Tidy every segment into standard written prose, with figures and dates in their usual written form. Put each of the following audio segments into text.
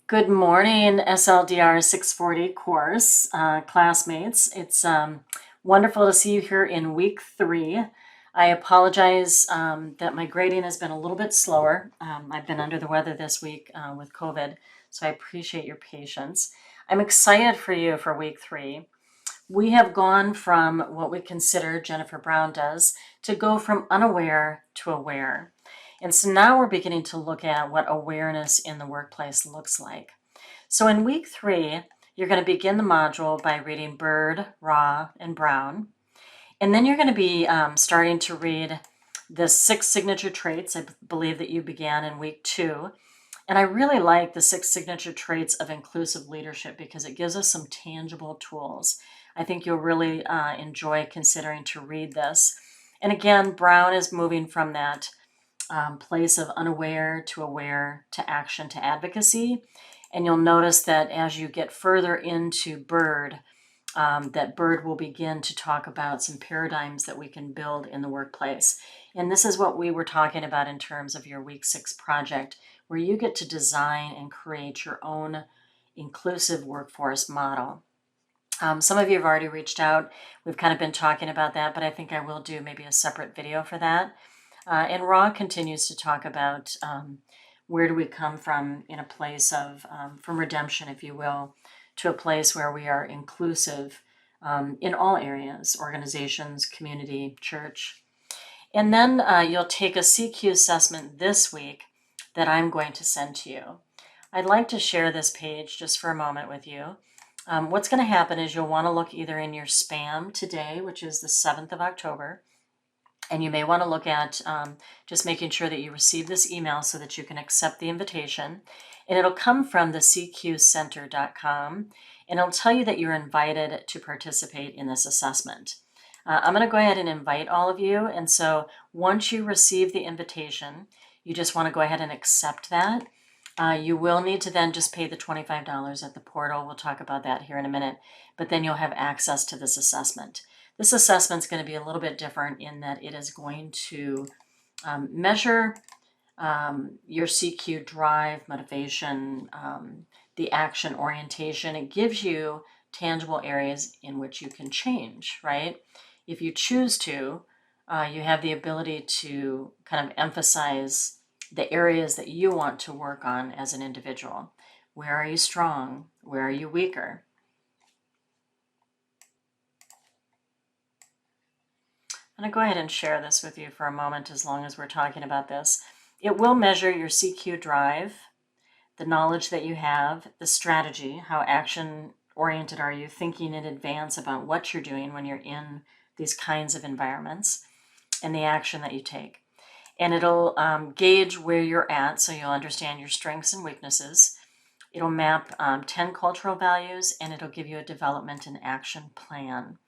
Good morning, SLDR640 course classmates. It's wonderful to see you here in week 3. I apologize that my grading has been a little bit slower. I've been under the weather this week with COVID, so I appreciate your patience. I'm excited for you for week 3. We have gone from what we consider, Jennifer Brown does, to go from unaware to aware. And so now we're beginning to look at what awareness in the workplace looks like. So in week 3, you're going to begin the module by reading Bird, Raw, and Brown. And then you're going to be starting to read the 6 signature traits. I believe that you began in week 2. And I really like the 6 signature traits of inclusive leadership because it gives us some tangible tools. I think you'll really enjoy considering to read this. And again, Brown is moving from that place of unaware to aware to action to advocacy. And you'll notice that as you get further into Bird, that Bird will begin to talk about some paradigms that we can build in the workplace. And this is what we were talking about in terms of your week 6 project, where you get to design and create your own inclusive workforce model. Some of you have already reached out. We've kind of been talking about that, but I think I will do maybe a separate video for that. And Raw continues to talk about where do we come from in a place of, from redemption, if you will, to a place where we are inclusive in all areas, organizations, community, church. And then you'll take a CQ assessment this week that I'm going to send to you. I'd like to share this page just for a moment with you. What's going to happen is you'll want to look either in your spam today, which is the 7th of October, and you may want to look at just making sure that you receive this email so that you can accept the invitation. And it'll come from the cqcenter.com, and it'll tell you that you're invited to participate in this assessment. I'm going to go ahead and invite all of you. And so once you receive the invitation, you just want to go ahead and accept that. You will need to then just pay the $25 at the portal. We'll talk about that here in a minute, but then you'll have access to this assessment. This assessment is going to be a little bit different in that it is going to measure your CQ drive, motivation, the action orientation. It gives you tangible areas in which you can change, right? If you choose to, you have the ability to kind of emphasize the areas that you want to work on as an individual. Where are you strong? Where are you weaker? I'm going to go ahead and share this with you for a moment as long as we're talking about this. It will measure your CQ drive, the knowledge that you have, the strategy, how action-oriented are you, thinking in advance about what you're doing when you're in these kinds of environments, and the action that you take. And it'll gauge where you're at so you'll understand your strengths and weaknesses. It'll map 10 cultural values, and it'll give you a development and action plan.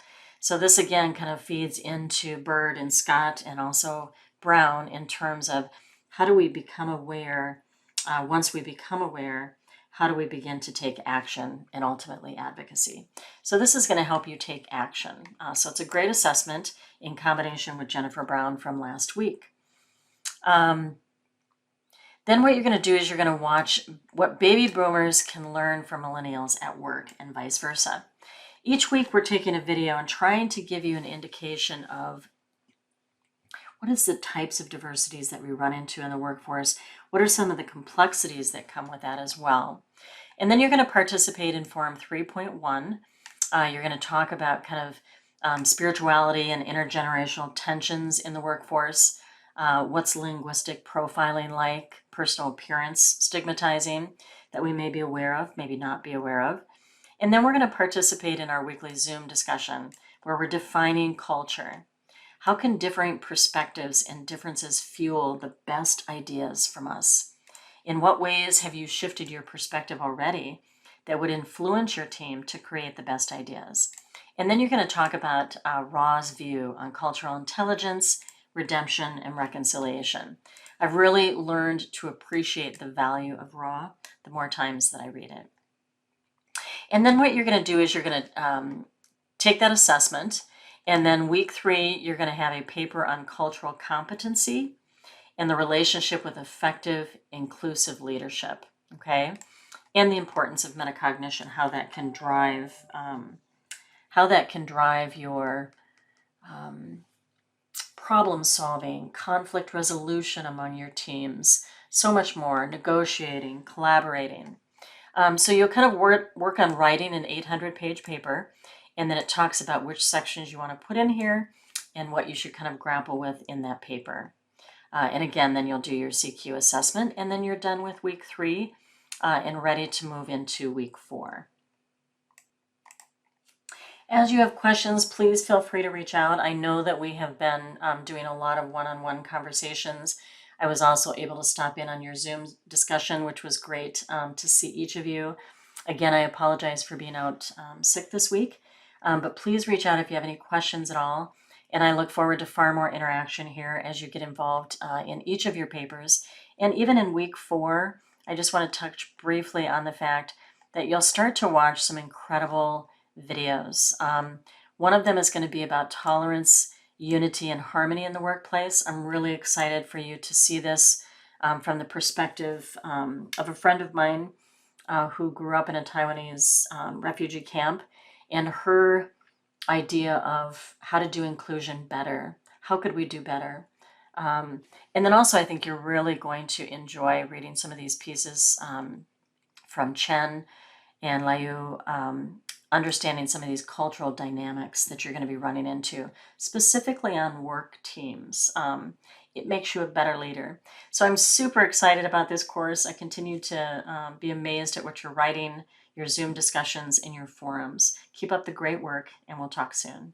So this again kind of feeds into Bird and Scott and also Brown in terms of how do we become aware. Once we become aware, how do we begin to take action and ultimately advocacy? So this is going to help you take action. So it's a great assessment in combination with Jennifer Brown from last week. Then what you're going to do is you're going to watch what baby boomers can learn from millennials at work and vice versa. Each week we're taking a video and trying to give you an indication of what is the types of diversities that we run into in the workforce. What are some of the complexities that come with that as well? And then you're going to participate in Forum 3.1. You're going to talk about kind of spirituality and intergenerational tensions in the workforce. What's linguistic profiling like, personal appearance stigmatizing that we may be aware of, maybe not be aware of. And then we're going to participate in our weekly Zoom discussion where we're defining culture. How can differing perspectives and differences fuel the best ideas from us? In what ways have you shifted your perspective already that would influence your team to create the best ideas? And then you're going to talk about Raw's view on cultural intelligence, redemption, and reconciliation. I've really learned to appreciate the value of Raw the more times that I read it. And then what you're going to do is you're going to take that assessment, and then week 3, you're going to have a paper on cultural competency and the relationship with effective, inclusive leadership, okay? and the importance of metacognition, how that can drive your problem solving, conflict resolution among your teams, so much more, negotiating, collaborating. So you'll kind of work on writing an 800-page paper, and then it talks about which sections you want to put in here and what you should kind of grapple with in that paper. And again, then you'll do your CQ assessment, and then you're done with week 3 and ready to move into week 4. As you have questions, please feel free to reach out. I know that we have been doing a lot of one-on-one conversations. I was also able to stop in on your Zoom discussion, which was great to see each of you. Again, I apologize for being out sick this week, but please reach out if you have any questions at all. And I look forward to far more interaction here as you get involved in each of your papers. And even in week 4, I just want to touch briefly on the fact that you'll start to watch some incredible videos. One of them is going to be about tolerance, unity, and harmony in the workplace. I'm really excited for you to see this from the perspective of a friend of mine who grew up in a Taiwanese refugee camp, and her idea of how to do inclusion better. How could we do better? And then also, I think you're really going to enjoy reading some of these pieces from Chen and Liu, understanding some of these cultural dynamics that you're going to be running into, specifically on work teams. It makes you a better leader. So I'm super excited about this course. I continue to be amazed at what you're writing, your Zoom discussions, and your forums. Keep up the great work, and we'll talk soon.